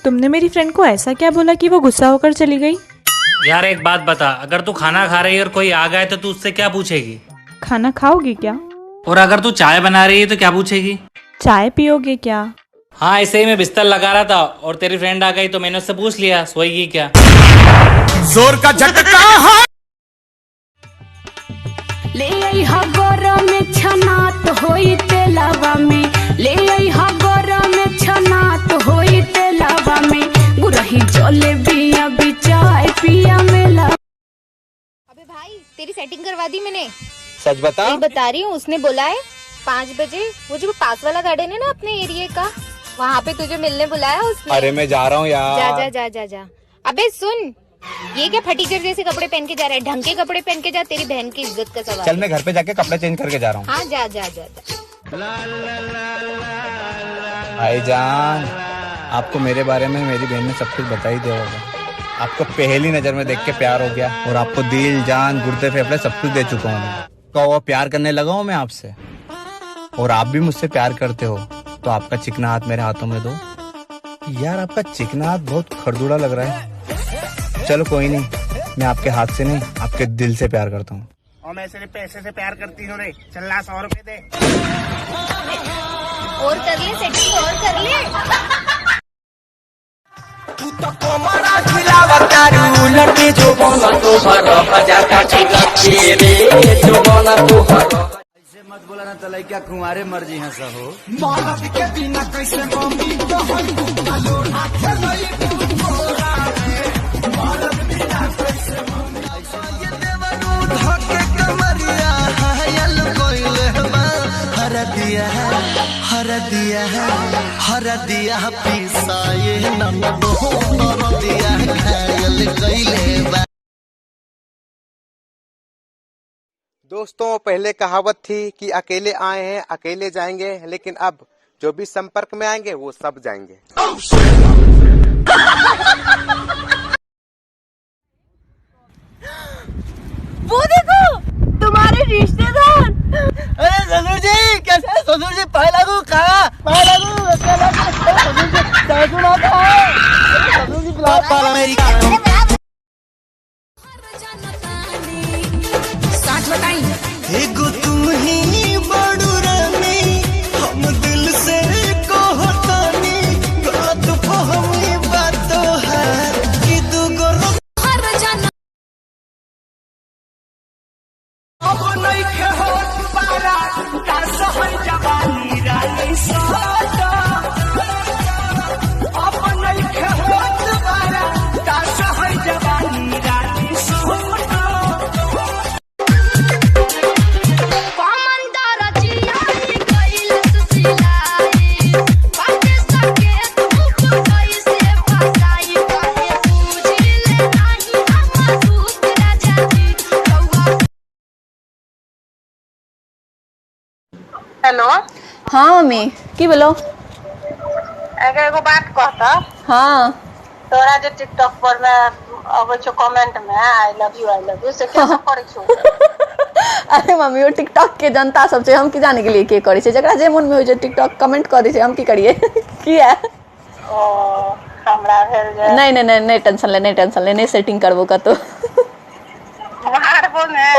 तुमने मेरी फ्रेंड को ऐसा क्या बोला कि वो गुस्सा होकर चली गई? यार एक बात बता, अगर तू खाना खा रही है और कोई आ गया तो तू उससे क्या पूछेगी? खाना खाओगी क्या? और अगर तू चाय बना रही है तो क्या पूछेगी? चाय पियोगे क्या? हाँ, ऐसे ही मैं बिस्तर लगा रहा था और तेरी फ्रेंड आ गई तो मैंने उससे पूछ लिया सोएगी क्या। जोर का झटका है। ले आई हा गरम में छनात होई तेलावा में, ले आई हा गरम में छनात होई तेलावा में, गुरही जले बिया बिचाय पिया मेला। अबे भाई, तेरी सेटिंग करवा दी मैंने। सच बता। मैं बता रही हूँ, उसने बोला है 5 बजे वो जो पास वाला गार्डन है ना अपने एरिया का, वहाँ पे तुझे मिलने बुलाया उसने। अरे मैं जा रहा हूँ यार। जा जा जा जा जा। अबे सुन, ये क्या फटीचर जैसे कपड़े पहन के जा रहा है? ढंग के कपड़े पहन के जा, तेरी बहन की इज्जत का सवाल। चल मैं घर पे जाके कपड़े चेंज करके जा रहा हूँ। हाँ जा जा जा जा। भाईजान, आपको मेरे बारे में मेरी बहन ने सब कुछ बता ही दिया होगा। आपको पहली नजर में देख के प्यार हो गया और आपको दिल जान गुर्दे फेफड़े सब कुछ दे चुका हूँ। तो वो प्यार करने लगा हूँ मैं आपसे, और आप भी मुझसे प्यार करते हो, तो आपका चिकना हाथ मेरे हाथों में दो। यार आपका चिकना हाथ बहुत खरदूड़ा लग रहा है। चलो कोई नहीं, मैं आपके हाथ से नहीं आपके दिल से प्यार करता हूँ। और मैं सिर्फ पैसे से प्यार करती हूँ रे। चल ला 100 रुपए दे। और कर ले सेटिंग, और कर ले। तू तो कोमरा खिलावा तारू लड़के जो बोला तो भरो बजाता ठीक रे जो बोला तो भरो। ऐसे मत बोला ना तलाई, क्या कुंवारे मर्जी है सब हो। मौला के बिना कैसे मम्मी तो हम अलोड़ा खेलई बोला रे मौला बिना कैसे मम्मी ये देवरू धके कमरिया हायल कोइले हर दिया है हर दिया है हर दिया पीसा ये नमक हो दिया हायल कोइले। दोस्तों, पहले कहावत थी कि अकेले आए हैं अकेले जाएंगे, लेकिन अब जो भी संपर्क में आएंगे वो सब जाएंगे। वो देखो तुम्हारे रिश्तेदार। अरे ससुर जी कैसे है? ससुर जी पाए लागू कहाँ पाए लागू ससुर जी ससुर आता है ससुर जी बुलाता है अमेरिका। साथ बताई एगो तुम ही बड़ू रानी हम दिल से कहतानी गलत फहमी बात है कि दूगो हर जाना अब नहीं के हो पारा का सहल जवानी रानी सादा अब नहीं के हो पारा का सहल जवानी रानी सादा। हेलो। हाँ मम्मी की बोलो। एगो बात कहता। हाँ तोरा जो टिकटॉक पर में अब जो कमेंट में आई लव यू से क्या सब करे छो? अरे मम्मी वो टिकटॉक के जनता सब से हम की जाने के लिए के करे छे, जकरा जे मन में हो जे टिकटॉक कमेंट करे छे, हम की करिए की है। ओ हमरा भेल जे नहीं नहीं नहीं टेंशन ले नहीं सेटिंग करबो का तो मारबो ने।